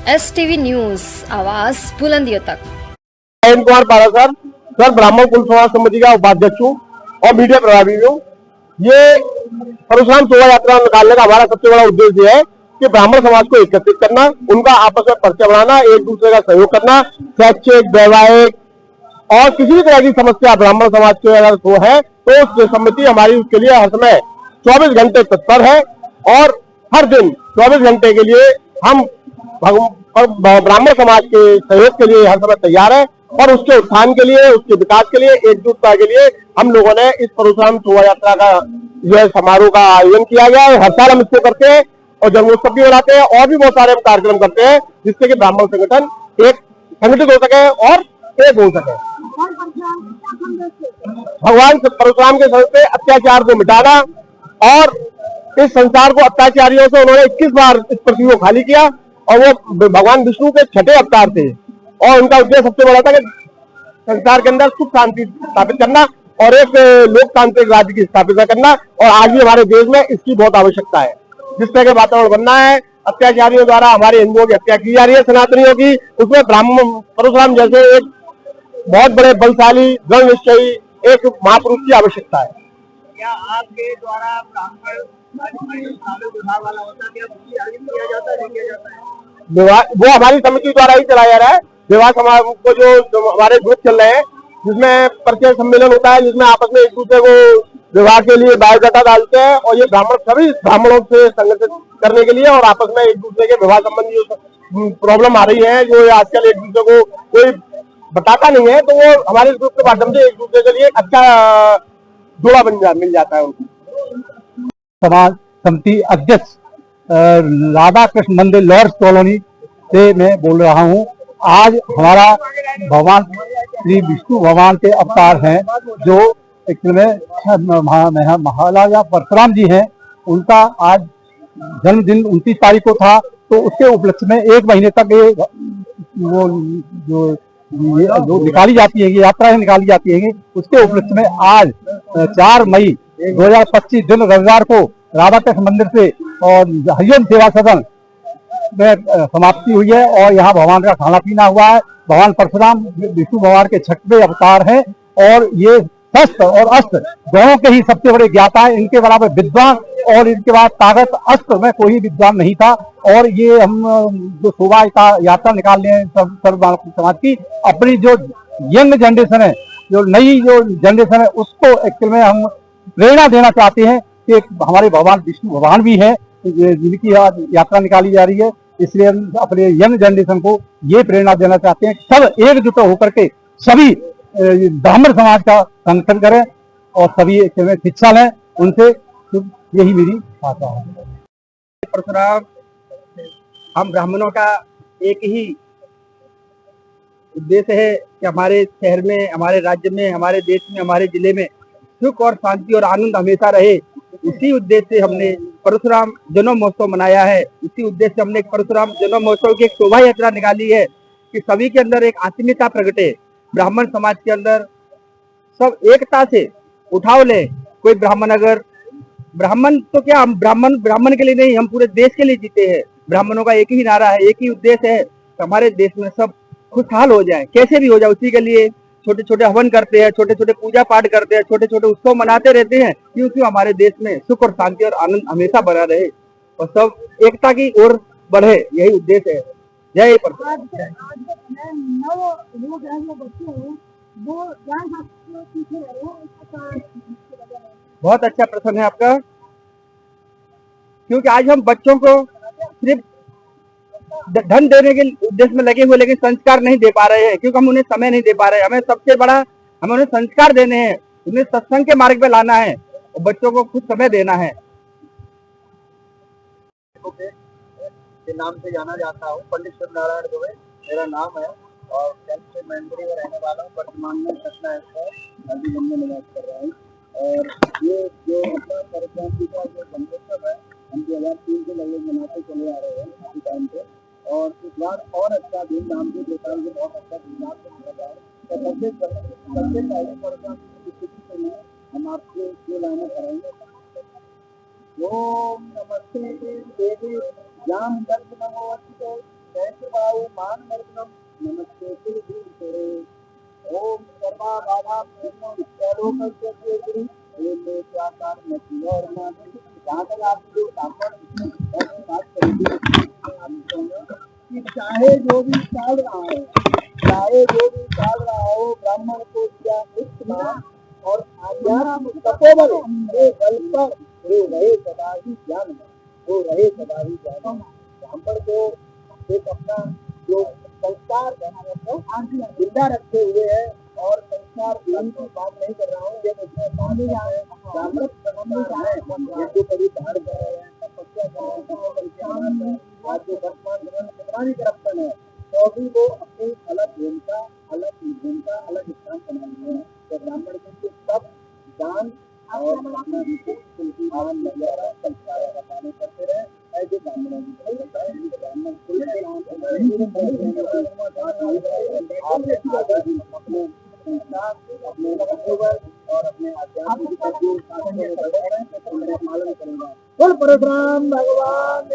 STV news, आवाज बुलंदियों तक। नयन Kumar Parashar sir, ब्राह्मण कुल समाज समिति का उपाध्यक्ष हूँ और मीडिया प्रभारी हूँ। ये परशुराम शोभा यात्रा निकालने का हमारा सबसे बड़ा उद्देश्य है कि ब्राह्मण समाज को एकत्रित करना, उनका आपस में परिचय बढ़ाना, एक दूसरे का सहयोग करना, शैक्षिक, वैवाहिक और किसी भी तरह की समस्या ब्राह्मण समाज के अगर वो है तो उस समिति हमारी उसके लिए हर समय 24 घंटे तत्पर है और हर दिन 24 घंटे के लिए हम ब्राह्मण समाज के सहयोग के लिए हर समय तैयार है और उसके उत्थान के लिए, उसके विकास के लिए, एकजुटता के लिए हम लोगों ने इस परशुराम शोभा यात्रा का यह समारोह का आयोजन किया गया है। हर साल हम इसको करते हैं और जन्मोत्सव भी मनाते हैं और भी बहुत सारे हम कार्यक्रम करते हैं जिससे कि ब्राह्मण संगठन एक संगठित हो सके और एक हो सके। भगवान परशुराम के सर पे अत्याचार को मिटाना और इस संसार को अत्याचारियों से उन्होंने 21 बार इस पृथ्वी को खाली किया और वो भगवान विष्णु के छठे अवतार थे और उनका उद्देश्य सबसे बड़ा था कि संसार के अंदर सुख शांति स्थापित करना और एक लोकतांत्रिक राज्य की स्थापना करना। और आज भी हमारे देश में इसकी बहुत आवश्यकता है। जिस तरह के वातावरण बनना है, अत्याचारियों द्वारा हमारे हिंदुओं की हत्या की जा रही है, सनातनियों की, उसमें ब्राह्मण परशुराम जैसे एक बहुत बड़े बलशाली दृढ़ निश्चयी एक महापुरुष की आवश्यकता है। क्या आपके द्वारा ब्राह्मण वाला होता है, किया जाता है? वो हमारी समिति द्वारा ही चलाया जा रहा है। विवाह समाज को जो हमारे ग्रुप चल रहे हैं जिसमें परिचय सम्मेलन होता है, जिसमें आपस में एक दूसरे को विवाह के लिए बायोडाटा डालते हैं और ये ब्राह्मण सभी ब्राह्मणों से संगठित करने के लिए और आपस में एक दूसरे के विवाह संबंधी जो प्रॉब्लम आ रही है, जो आजकल एक दूसरे को कोई बताता नहीं है, तो वो हमारे ग्रुप के माध्यम से एक दूसरे के लिए अच्छा जोड़ा मिल जाता है उनको। समाज समिति अध्यक्ष राधा कृष्ण मंदिर लॉर्ड्स कॉलोनी से मैं बोल रहा हूँ। आज हमारा भगवान श्री विष्णु भगवान के अवतार हैं जो महाराजा परशुराम जी हैं, उनका आज जन्मदिन 29 तारीख को था। तो उसके उपलक्ष्य में एक महीने तक वो जो निकाली जाती है, यात्रा निकाली जाती है, उसके उपलक्ष्य में आज 4 मई 2025 दिन रविवार को राधा कृष्ण मंदिर से और हरिओम सेवा सदन में समाप्ति हुई है और यहाँ भगवान का खाना पीना हुआ है। भगवान परशुराम विष्णु भगवान के छठवें अवतार हैं और ये शस्त्र और अस्त्र दोनों के ही सबसे बड़े ज्ञाता है। इनके बराबर विद्वान और इनके बाद ताकत अस्त्र में कोई विद्वान नहीं था। और ये हम जो शोभा यात्रा निकाल रहे हैं सर्व समाज की, अपनी जो यंग जनरेशन है, जो नई जो जनरेशन है, उसको एक्चुअल में हम प्रेरणा देना चाहते हैं कि हमारे भगवान विष्णु भगवान भी है जिनकी यात्रा निकाली जा रही है। इसलिए हम अपने यंग जनरेशन को ये प्रेरणा देना चाहते हैं सब एकजुट होकर के सभी ब्राह्मण समाज का संगठन करें और सभी शिक्षा लें उनसे। यही मेरी आशा है। परशुराम हम ब्राह्मणों का एक ही उद्देश्य है कि हमारे शहर में, हमारे राज्य में, हमारे देश में, हमारे जिले में सुख और शांति और आनंद हमेशा रहे। इसी उद्देश्य से हमने परशुराम जन्म महोत्सव मनाया है। इसी उद्देश्य से हमने परशुराम जन्म महोत्सव की एक शोभा यात्रा निकाली है कि सभी के अंदर एक आत्मीयता प्रगटे, ब्राह्मण समाज के अंदर सब एकता से उठाव ले। कोई ब्राह्मण अगर ब्राह्मण तो क्या, हम ब्राह्मण के लिए नहीं, हम पूरे देश के लिए जीते हैं। ब्राह्मणों का एक ही नारा है, एक ही उद्देश्य है कि हमारे देश में सब खुशहाल हो जाए, कैसे भी हो जाए। उसी के लिए छोटे छोटे हवन करते हैं, छोटे छोटे पूजा पाठ करते हैं, छोटे छोटे उत्सव मनाते रहते हैं, क्योंकि हमारे देश में सुख और शांति और आनंद हमेशा बना रहे और सब एकता की ओर बढ़े, यही उद्देश्य है। जय परशुराम। बहुत अच्छा प्रश्न है आपका, क्योंकि आज हम बच्चों को सिर्फ धन देने के उद्देश्य में लगे हुए, लेकिन संस्कार नहीं दे पा रहे हैं, क्योंकि हम उन्हें समय नहीं दे पा रहे हैं। हमें सबसे बड़ा, हमें उन्हें संस्कार देने हैं, उन्हें सत्संग के मार्ग पे लाना है और बच्चों को कुछ समय देना है। के नाम से जाना जाता हूँ, पंडित शिवनारायण दुबे मेरा नाम है और मैनपुरी में रहने वाला हूँ। वर्तमान में सतना अभी हम निवास कर रहा हूँ। और ये जो अपना परशुराम जी का जो जन्मोत्सव है, हम 2003 से लगभग मनाते चले आ रहे हैं काफी टाइम से, और इस बार और अच्छा धूमधाम से बहुत अच्छा धूमधाम से मना रहा है। तो सबसे पहले परशुराम की स्थिति के लिए हम आपको जो लाना करेंगे। ओम नमस्ते देवी ज्ञान दर्श नमो सहस्रबाहु मान मर्दनम नमस्ते कुलगुरुतरे ओम सर्वा बाधा पूर्णम सर्वोपस्य केसरी ओम स्वाकार नति और मान जहाँ तक आप जो ब्राह्मण और बात करेंगे कि चाहे जो भी चाल रहा है, चाहे जो भी चाल रहा हो, ब्राह्मण को दिया उच्च मान और आध्यात्म तपोबल के बल पर वो रहे सदा ही ज्ञान, वो रहे सदा ही ज्ञान। ब्राह्मण को एक अपना जो संस्कार जिंदा रखते हुए है और संस्कार की बात नहीं कर रहा हूँ, ये ब्राह्मण संस्कार है जो कभी धार कर रहे हैं, तपस्या कर रहे हैं, आज जो वर्तमान निगरानी करप्शन है, तो भी वो अपनी अलग भूमिका, अलग स्थान बना लिए हैं। तो ब्राह्मण के सब दान और अपना जीवन वगैरह संस्कारों का पालन करते रहे, ऐसे ब्राह्मणों की ब्राह्मण और अपने आध्यात्मिक पालन करेगा। बोल परशुराम भगवान